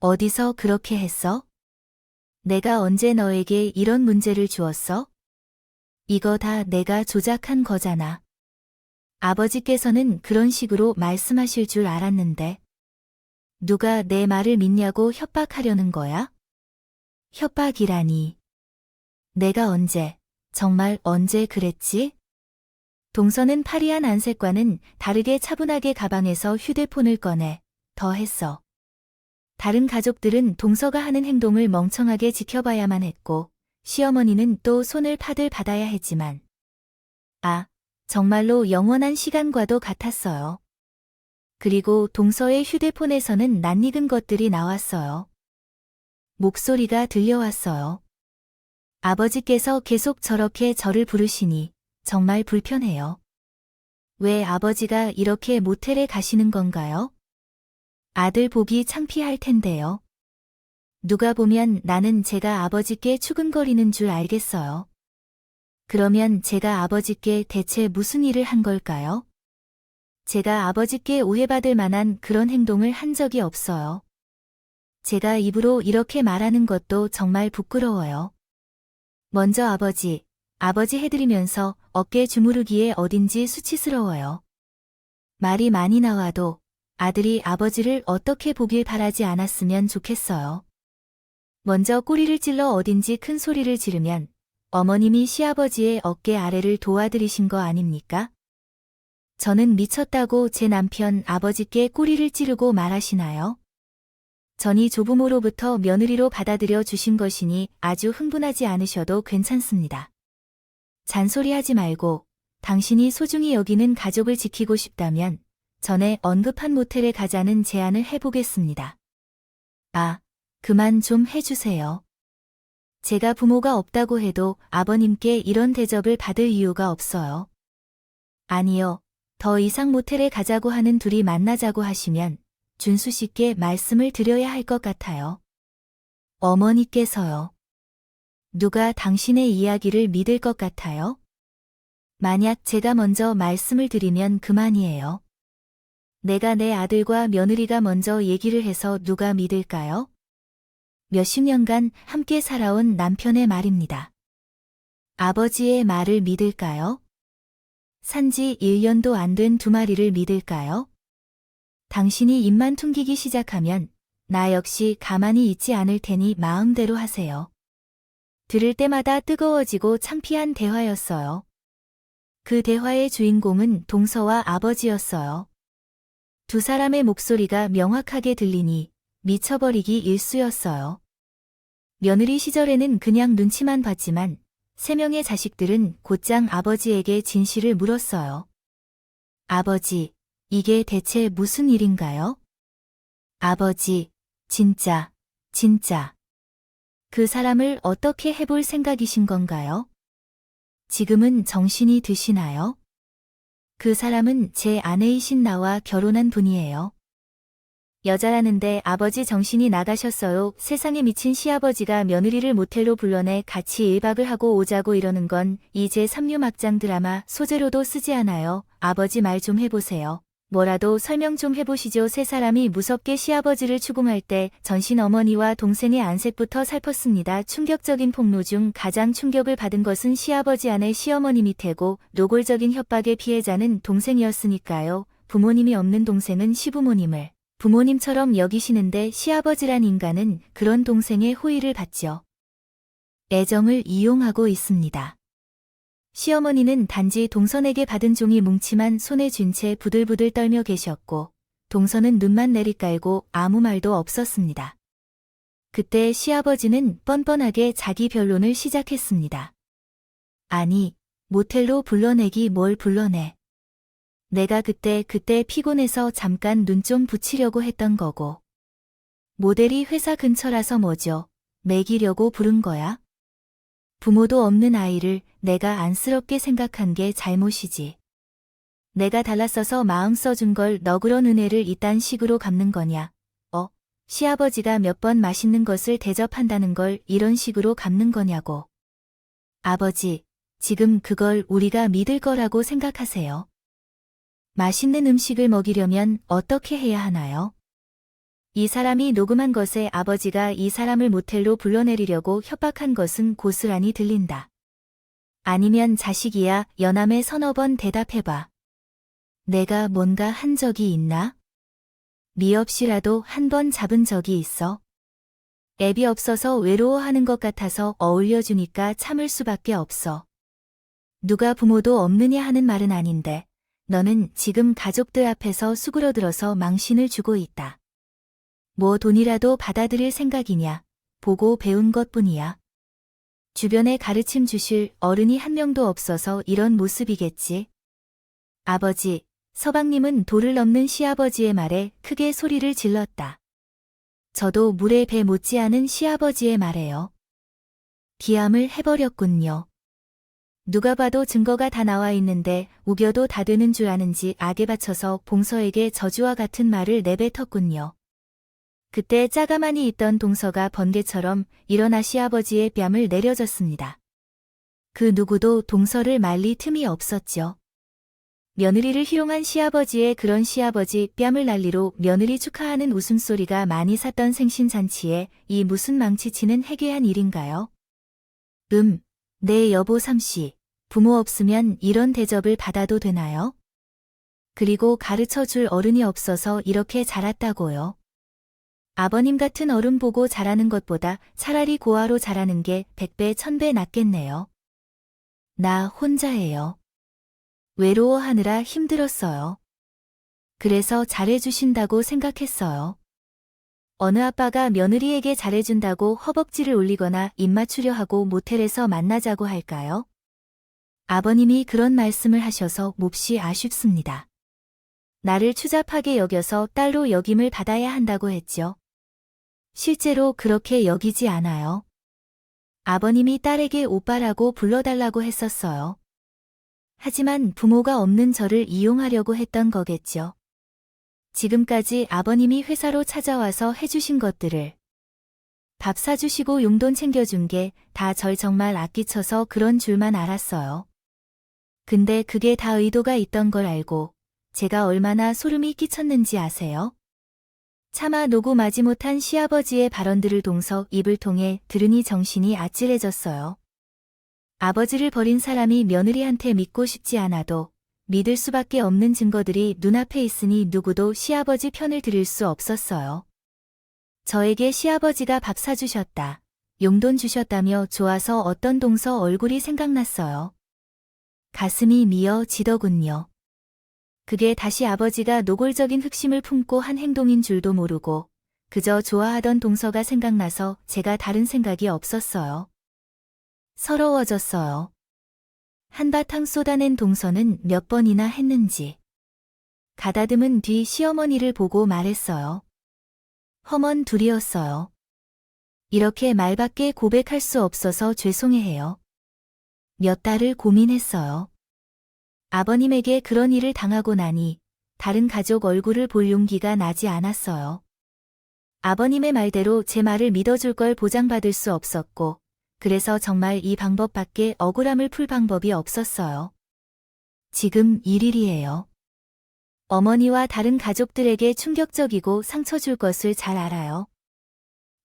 어디서 그렇게 했어? 내가 언제 너에게 이런 문제를 주었어? 이거 다 내가 조작한 거잖아. 아버지께서는 그런 식으로 말씀하실 줄 알았는데. 누가 내 말을 믿냐고 협박하려는 거야? 협박이라니. 내가 언제, 정말 언제 그랬지? 동서는 파리한 안색과는 다르게 차분하게 가방에서 휴대폰을 꺼내 더 했어. 다른 가족들은 동서가 하는 행동을 멍청하게 지켜봐야만 했고 시어머니는 또 손을 파들 받아야 했지만 정말로 영원한 시간과도 같았어요. 그리고 동서의 휴대폰에서는 낯익은 것들이 나왔어요. 목소리가 들려왔어요. 아버지께서 계속 저렇게 저를 부르시니 정말 불편해요. 왜 아버지가 이렇게 모텔에 가시는 건가요? 아들 보기 창피할 텐데요. 누가 보면 나는 제가 아버지께 추근거리는 줄 알겠어요. 그러면 제가 아버지께 대체 무슨 일을 한 걸까요? 제가 아버지께 오해받을 만한 그런 행동을 한 적이 없어요. 제가 입으로 이렇게 말하는 것도 정말 부끄러워요. 먼저 아버지 해드리면서 어깨 주무르기에 어딘지 수치스러워요. 말이 많이 나와도 아들이 아버지를 어떻게 보길 바라지 않았으면 좋겠어요. 먼저 꼬리를 찔러 어딘지 큰 소리를 지르면 어머님이 시아버지의 어깨 아래를 도와드리신 거 아닙니까? 저는 미쳤다고 제 남편 아버지께 꼬리를 찌르고 말하시나요? 전이 조부모로부터 며느리로 받아들여 주신 것이니 아주 흥분하지 않으셔도 괜찮습니다. 잔소리하지 말고 당신이 소중히 여기는 가족을 지키고 싶다면 전에 언급한 모텔에 가자는 제안을 해보겠습니다. 그만 좀 해주세요. 제가 부모가 없다고 해도 아버님께 이런 대접을 받을 이유가 없어요. 아니요, 더 이상 모텔에 가자고 하는 둘이 만나자고 하시면 준수 씨께 말씀을 드려야 할 것 같아요. 어머니께서요. 누가 당신의 이야기를 믿을 것 같아요? 만약 제가 먼저 말씀을 드리면 그만이에요. 내가 내 아들과 며느리가 먼저 얘기를 해서 누가 믿을까요? 몇십 년간 함께 살아온 남편의 말입니다. 아버지의 말을 믿을까요? 산지 1년도 안 된 두 마리를 믿을까요? 당신이 입만 퉁기기 시작하면 나 역시 가만히 있지 않을 테니 마음대로 하세요. 들을 때마다 뜨거워지고 창피한 대화였어요. 그 대화의 주인공은 동서와 아버지였어요. 두 사람의 목소리가 명확하게 들리니 미쳐버리기 일쑤였어요. 며느리 시절에는 그냥 눈치만 봤지만 3명의 자식들은 곧장 아버지에게 진실을 물었어요. 아버지, 이게 대체 무슨 일인가요? 아버지, 진짜. 그 사람을 어떻게 해볼 생각이신 건가요? 지금은 정신이 드시나요? 그 사람은 제 아내이신 나와 결혼한 분이에요. 여자라는데 아버지 정신이 나가셨어요. 세상에 미친 시아버지가 며느리를 모텔로 불러내 같이 1박을 하고 오자고 이러는 건 이 제3류 막장 드라마 소재로도 쓰지 않아요. 아버지 말 좀 해보세요. 뭐라도 설명 좀 해보시죠. 세 사람이 무섭게 시아버지를 추궁할 때 전신 어머니와 동생의 안색부터 살폈습니다. 충격적인 폭로 중 가장 충격을 받은 것은 시아버지 아내 시어머니 밑에고 노골적인 협박의 피해자는 동생이었으니까요. 부모님이 없는 동생은 시부모님을 부모님처럼 여기시는데 시아버지란 인간은 그런 동생의 호의를 받죠. 애정을 이용하고 있습니다. 시어머니는 단지 동선에게 받은 종이 뭉침한 손에 쥔 채 부들부들 떨며 계셨고 동선은 눈만 내리깔고 아무 말도 없었습니다. 그때 시아버지는 뻔뻔하게 자기 변론을 시작했습니다. 아니, 모텔로 불러내기 뭘 불러내. 내가 그때 피곤해서 잠깐 눈 좀 붙이려고 했던 거고. 모델이 회사 근처라서 뭐죠? 먹이려고 부른 거야? 부모도 없는 아이를 내가 안쓰럽게 생각한 게 잘못이지. 내가 달랐어서 마음 써준 걸 너그런 은혜를 이딴 식으로 갚는 거냐? 시아버지가 몇 번 맛있는 것을 대접한다는 걸 이런 식으로 갚는 거냐고. 아버지, 지금 그걸 우리가 믿을 거라고 생각하세요? 맛있는 음식을 먹이려면 어떻게 해야 하나요? 이 사람이 녹음한 것에 아버지가 이 사람을 모텔로 불러내리려고 협박한 것은 고스란히 들린다. 아니면 자식이야 연함에 서너 번 대답해봐. 내가 뭔가 한 적이 있나? 미 없이라도 한 번 잡은 적이 있어. 앱이 없어서 외로워하는 것 같아서 어울려주니까 참을 수밖에 없어. 누가 부모도 없느냐 하는 말은 아닌데 너는 지금 가족들 앞에서 수그러들어서 망신을 주고 있다. 뭐 돈이라도 받아들일 생각이냐? 보고 배운 것뿐이야. 주변에 가르침 주실 어른이 한 명도 없어서 이런 모습이겠지. 아버지, 서방님은 도를 넘는 시아버지의 말에 크게 소리를 질렀다. 저도 물에 배 못지않은 시아버지의 말에요. 기함을 해버렸군요. 누가 봐도 증거가 다 나와 있는데 우겨도 다 되는 줄 아는지 악에 받쳐서 봉서에게 저주와 같은 말을 내뱉었군요. 그때 짜가만히 있던 동서가 번개처럼 일어나 시아버지의 뺨을 내려줬습니다. 그 누구도 동서를 말릴 틈이 없었죠. 며느리를 희롱한 시아버지의 그런 시아버지 뺨을 날리로 며느리 축하하는 웃음소리가 많이 샀던 생신잔치에 이 무슨 망치치는 해괴한 일인가요? 네 여보 삼씨, 부모 없으면 이런 대접을 받아도 되나요? 그리고 가르쳐 줄 어른이 없어서 이렇게 자랐다고요. 아버님 같은 어른 보고 자라는 것보다 차라리 고아로 자라는 게 100배 1000배 낫겠네요. 나 혼자예요. 외로워하느라 힘들었어요. 그래서 잘해주신다고 생각했어요. 어느 아빠가 며느리에게 잘해준다고 허벅지를 올리거나 입 맞추려 하고 모텔에서 만나자고 할까요? 아버님이 그런 말씀을 하셔서 몹시 아쉽습니다. 나를 추잡하게 여겨서 딸로 여김을 받아야 한다고 했죠. 실제로 그렇게 여기지 않아요. 아버님이 딸에게 오빠라고 불러달라고 했었어요. 하지만 부모가 없는 저를 이용하려고 했던 거겠죠. 지금까지 아버님이 회사로 찾아와서 해주신 것들을 밥 사주시고 용돈 챙겨준 게 다 절 정말 아끼쳐서 그런 줄만 알았어요. 근데 그게 다 의도가 있던 걸 알고 제가 얼마나 소름이 끼쳤는지 아세요? 차마 녹음하지 못한 시아버지의 발언들을 동서 입을 통해 들으니 정신이 아찔해졌어요. 아버지를 버린 사람이 며느리한테 믿고 싶지 않아도 믿을 수밖에 없는 증거들이 눈앞에 있으니 누구도 시아버지 편을 들을 수 없었어요. 저에게 시아버지가 밥 사주셨다, 용돈 주셨다며 좋아서 어떤 동서 얼굴이 생각났어요. 가슴이 미어지더군요. 그게 다시 아버지가 노골적인 흑심을 품고 한 행동인 줄도 모르고 그저 좋아하던 동서가 생각나서 제가 다른 생각이 없었어요. 서러워졌어요. 한바탕 쏟아낸 동서는 몇 번이나 했는지. 가다듬은 뒤 시어머니를 보고 말했어요. 험한 둘이었어요. 이렇게 말밖에 고백할 수 없어서 죄송해해요. 몇 달을 고민했어요. 아버님에게 그런 일을 당하고 나니 다른 가족 얼굴을 볼 용기가 나지 않았어요. 아버님의 말대로 제 말을 믿어줄 걸 보장받을 수 없었고 그래서 정말 이 방법밖에 억울함을 풀 방법이 없었어요. 지금 일일이에요. 어머니와 다른 가족들에게 충격적이고 상처 줄 것을 잘 알아요.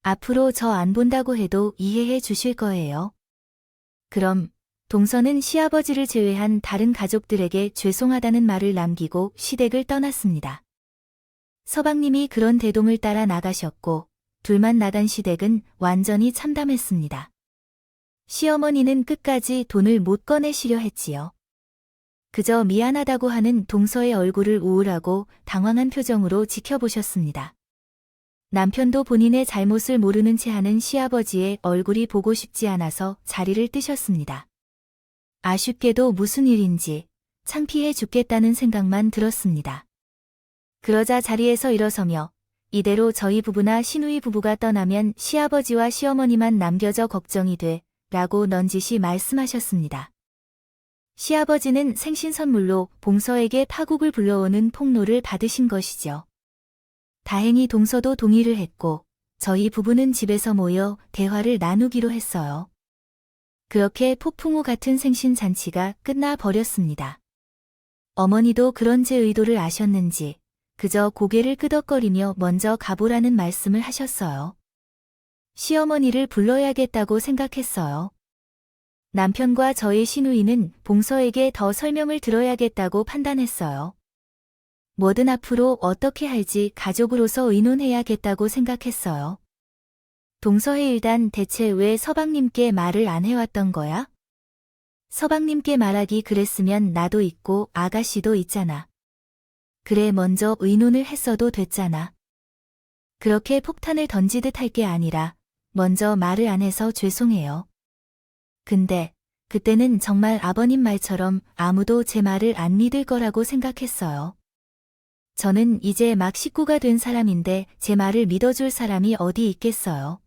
앞으로 저 안 본다고 해도 이해해 주실 거예요. 그럼 동서는 시아버지를 제외한 다른 가족들에게 죄송하다는 말을 남기고 시댁을 떠났습니다. 서방님이 그런 대동을 따라 나가셨고 둘만 나간 시댁은 완전히 참담했습니다. 시어머니는 끝까지 돈을 못 꺼내시려 했지요. 그저 미안하다고 하는 동서의 얼굴을 우울하고 당황한 표정으로 지켜보셨습니다. 남편도 본인의 잘못을 모르는 채 하는 시아버지의 얼굴이 보고 싶지 않아서 자리를 뜨셨습니다. 아쉽게도 무슨 일인지 창피해 죽겠다는 생각만 들었습니다. 그러자 자리에서 일어서며 이대로 저희 부부나 시누이 부부가 떠나면 시아버지와 시어머니만 남겨져 걱정이 돼 라고 넌지시 말씀하셨습니다. 시아버지는 생신 선물로 봉서에게 파국을 불러오는 폭로를 받으신 것이죠. 다행히 동서도 동의를 했고 저희 부부는 집에서 모여 대화를 나누기로 했어요. 그렇게 폭풍우 같은 생신잔치가 끝나 버렸습니다. 어머니도 그런 제 의도를 아셨는지 그저 고개를 끄덕거리며 먼저 가보라는 말씀을 하셨어요. 시어머니를 불러야겠다고 생각했어요. 남편과 저의 시누이는 봉서에게 더 설명을 들어야겠다고 판단했어요. 뭐든 앞으로 어떻게 할지 가족으로서 의논해야겠다고 생각했어요. 동서회 일단 대체 왜 서방님께 말을 안 해왔던 거야? 서방님께 말하기 그랬으면 나도 있고 아가씨도 있잖아. 그래 먼저 의논을 했어도 됐잖아. 그렇게 폭탄을 던지듯 할 게 아니라 먼저 말을 안 해서 죄송해요. 근데 그때는 정말 아버님 말처럼 아무도 제 말을 안 믿을 거라고 생각했어요. 저는 이제 막 식구가 된 사람인데 제 말을 믿어줄 사람이 어디 있겠어요.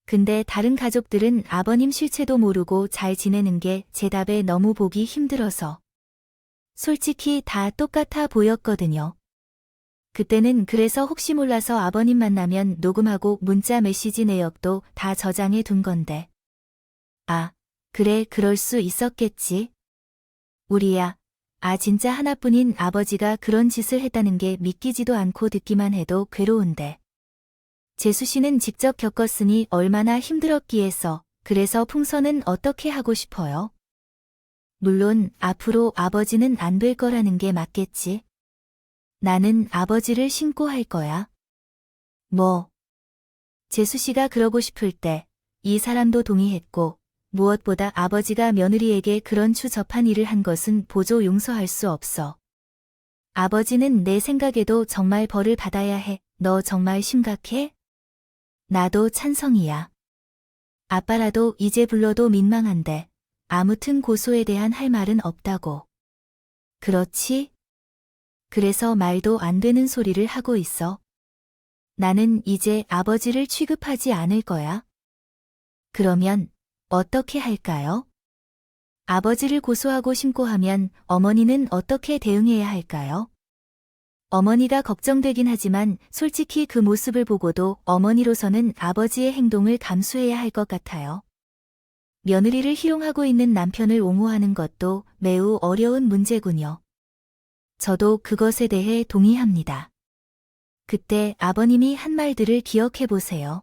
근데 다른 가족들은 아버님 실체도 모르고 잘 지내는 게 제 답에 너무 보기 힘들어서. 솔직히 다 똑같아 보였거든요. 그때는 그래서 혹시 몰라서 아버님 만나면 녹음하고 문자 메시지 내역도 다 저장해 둔 건데. 아, 그래 그럴 수 있었겠지. 우리야. 진짜 하나뿐인 아버지가 그런 짓을 했다는 게 믿기지도 않고 듣기만 해도 괴로운데. 재수 씨는 직접 겪었으니 얼마나 힘들었기에서 그래서 풍선은 어떻게 하고 싶어요? 물론 앞으로 아버지는 안 될 거라는 게 맞겠지. 나는 아버지를 신고할 거야. 뭐? 재수 씨가 그러고 싶을 때 이 사람도 동의했고 무엇보다 아버지가 며느리에게 그런 추접한 일을 한 것은 보조 용서할 수 없어. 아버지는 내 생각에도 정말 벌을 받아야 해. 너 정말 심각해? 나도 찬성이야. 아빠라도 이제 불러도 민망한데 아무튼 고소에 대한 할 말은 없다고. 그렇지? 그래서 말도 안 되는 소리를 하고 있어. 나는 이제 아버지를 취급하지 않을 거야. 그러면 어떻게 할까요? 아버지를 고소하고 신고하면 어머니는 어떻게 대응해야 할까요? 어머니가 걱정되긴 하지만 솔직히 그 모습을 보고도 어머니로서는 아버지의 행동을 감수해야 할 것 같아요. 며느리를 희롱하고 있는 남편을 옹호하는 것도 매우 어려운 문제군요. 저도 그것에 대해 동의합니다. 그때 아버님이 한 말들을 기억해 보세요.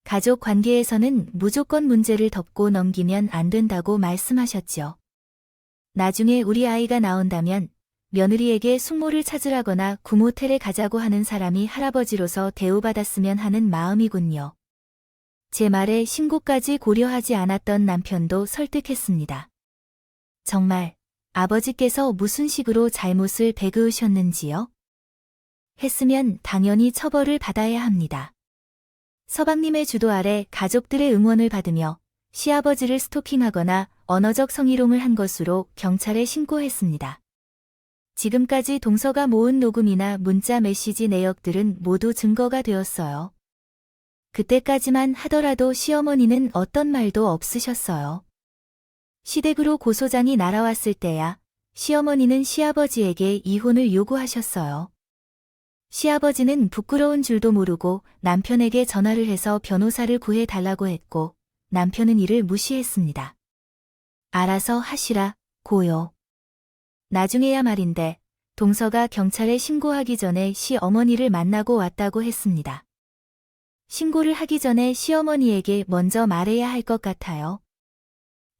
가족 관계에서는 무조건 문제를 덮고 넘기면 안 된다고 말씀하셨죠. 나중에 우리 아이가 나온다면 며느리에게 숙모를 찾으라거나 구모텔에 가자고 하는 사람이 할아버지로서 대우받았으면 하는 마음이군요. 제 말에 신고까지 고려하지 않았던 남편도 설득했습니다. 정말 아버지께서 무슨 식으로 잘못을 배그으셨는지요? 했으면 당연히 처벌을 받아야 합니다. 서방님의 주도 아래 가족들의 응원을 받으며 시아버지를 스토킹하거나 언어적 성희롱을 한 것으로 경찰에 신고했습니다. 지금까지 동서가 모은 녹음이나 문자 메시지 내역들은 모두 증거가 되었어요. 그때까지만 하더라도 시어머니는 어떤 말도 없으셨어요. 시댁으로 고소장이 날아왔을 때야 시어머니는 시아버지에게 이혼을 요구하셨어요. 시아버지는 부끄러운 줄도 모르고 남편에게 전화를 해서 변호사를 구해달라고 했고 남편은 이를 무시했습니다. 알아서 하시라, 고요. 나중에야 말인데 동서가 경찰에 신고하기 전에 시어머니를 만나고 왔다고 했습니다. 신고를 하기 전에 시어머니에게 먼저 말해야 할 것 같아요.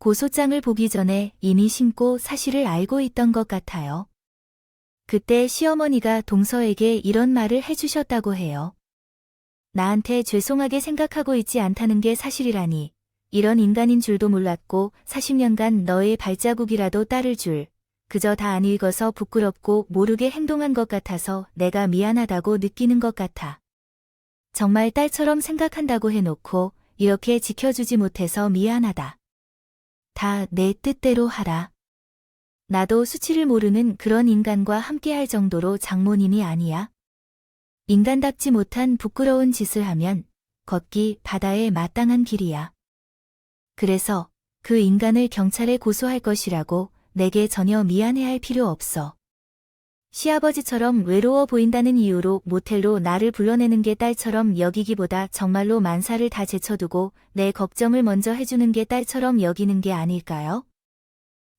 고소장을 보기 전에 이미 신고 사실을 알고 있던 것 같아요. 그때 시어머니가 동서에게 이런 말을 해주셨다고 해요. 나한테 죄송하게 생각하고 있지 않다는 게 사실이라니. 이런 인간인 줄도 몰랐고 40년간 너의 발자국이라도 따를 줄. 그저 다 안 읽어서 부끄럽고 모르게 행동한 것 같아서 내가 미안하다고 느끼는 것 같아. 정말 딸처럼 생각한다고 해놓고 이렇게 지켜주지 못해서 미안하다. 다 내 뜻대로 하라. 나도 수치를 모르는 그런 인간과 함께할 정도로 장모님이 아니야. 인간답지 못한 부끄러운 짓을 하면 걷기 바다에 마땅한 길이야. 그래서 그 인간을 경찰에 고소할 것이라고 내게 전혀 미안해할 필요 없어. 시아버지처럼 외로워 보인다는 이유로 모텔로 나를 불러내는 게 딸처럼 여기기보다 정말로 만사를 다 제쳐두고 내 걱정을 먼저 해주는 게 딸처럼 여기는 게 아닐까요?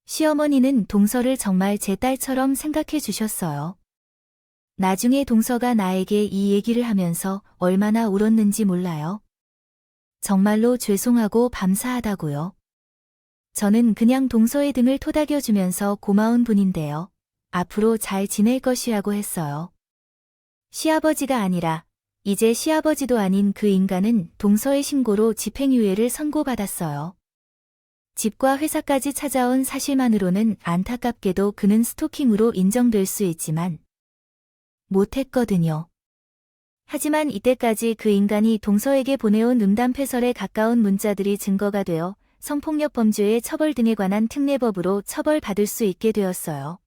시어머니는 동서를 정말 제 딸처럼 생각해 주셨어요. 나중에 동서가 나에게 이 얘기를 하면서 얼마나 울었는지 몰라요. 정말로 죄송하고 감사하다고요. 저는 그냥 동서의 등을 토닥여주면서 고마운 분인데요. 앞으로 잘 지낼 것이라고 했어요. 시아버지가 아니라 이제 시아버지도 아닌 그 인간은 동서의 신고로 집행유예를 선고받았어요. 집과 회사까지 찾아온 사실만으로는 안타깝게도 그는 스토킹으로 인정될 수 있지만 못했거든요. 하지만 이때까지 그 인간이 동서에게 보내온 음담패설에 가까운 문자들이 증거가 되어 성폭력 범죄의 처벌 등에 관한 특례법으로 처벌받을 수 있게 되었어요.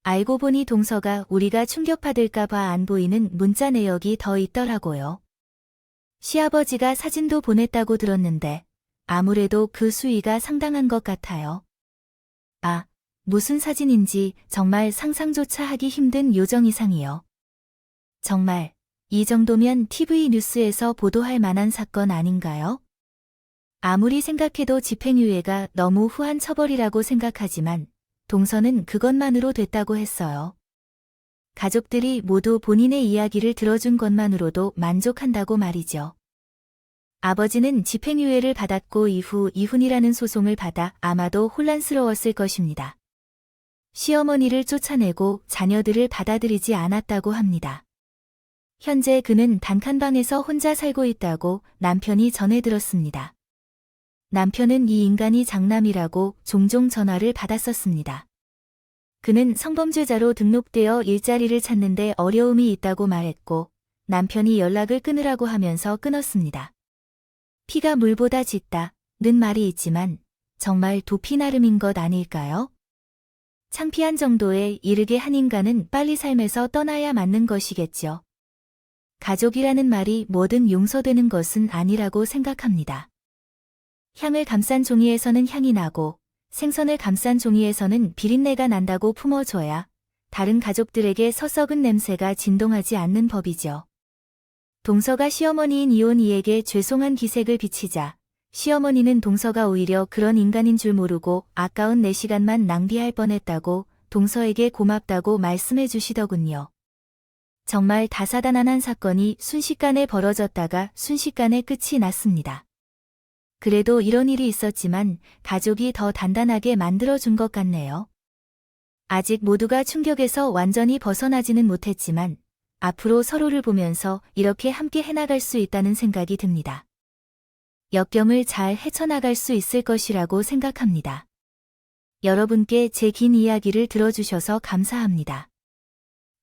알고 보니 동서가 우리가 충격받을까 봐 안 보이는 문자 내역이 더 있더라고요. 시아버지가 사진도 보냈다고 들었는데 아무래도 그 수위가 상당한 것 같아요. 아, 무슨 사진인지 정말 상상조차 하기 힘든 요정 이상이요. 정말 이 정도면 TV 뉴스에서 보도할 만한 사건 아닌가요? 아무리 생각해도 집행유예가 너무 후한 처벌이라고 생각하지만 동서는 그것만으로 됐다고 했어요. 가족들이 모두 본인의 이야기를 들어준 것만으로도 만족한다고 말이죠. 아버지는 집행유예를 받았고 이후 이혼이라는 소송을 받아 아마도 혼란스러웠을 것입니다. 시어머니를 쫓아내고 자녀들을 받아들이지 않았다고 합니다. 현재 그는 단칸방에서 혼자 살고 있다고 남편이 전해 들었습니다. 남편은 이 인간이 장남이라고 종종 전화를 받았었습니다. 그는 성범죄자로 등록되어 일자리를 찾는데 어려움이 있다고 말했고 남편이 연락을 끊으라고 하면서 끊었습니다. 피가 물보다 짙다는 말이 있지만 정말 도피 나름인 것 아닐까요? 창피한 정도에 이르게 한 인간은 빨리 삶에서 떠나야 맞는 것이겠죠. 가족이라는 말이 뭐든 용서되는 것은 아니라고 생각합니다. 향을 감싼 종이에서는 향이 나고 생선을 감싼 종이에서는 비린내가 난다고 품어줘야 다른 가족들에게 서썩은 냄새가 진동하지 않는 법이죠. 동서가 시어머니인 이온이에게 죄송한 기색을 비치자 시어머니는 동서가 오히려 그런 인간인 줄 모르고 아까운 4시간만 낭비할 뻔했다고 동서에게 고맙다고 말씀해 주시더군요. 정말 다사다난한 사건이 순식간에 벌어졌다가 순식간에 끝이 났습니다. 그래도 이런 일이 있었지만 가족이 더 단단하게 만들어준 것 같네요. 아직 모두가 충격에서 완전히 벗어나지는 못했지만 앞으로 서로를 보면서 이렇게 함께 해나갈 수 있다는 생각이 듭니다. 역경을 잘 헤쳐나갈 수 있을 것이라고 생각합니다. 여러분께 제 긴 이야기를 들어주셔서 감사합니다.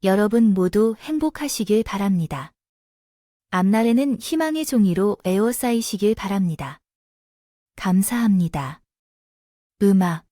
여러분 모두 행복하시길 바랍니다. 앞날에는 희망의 종이로 에워싸이시길 바랍니다. 감사합니다. 음악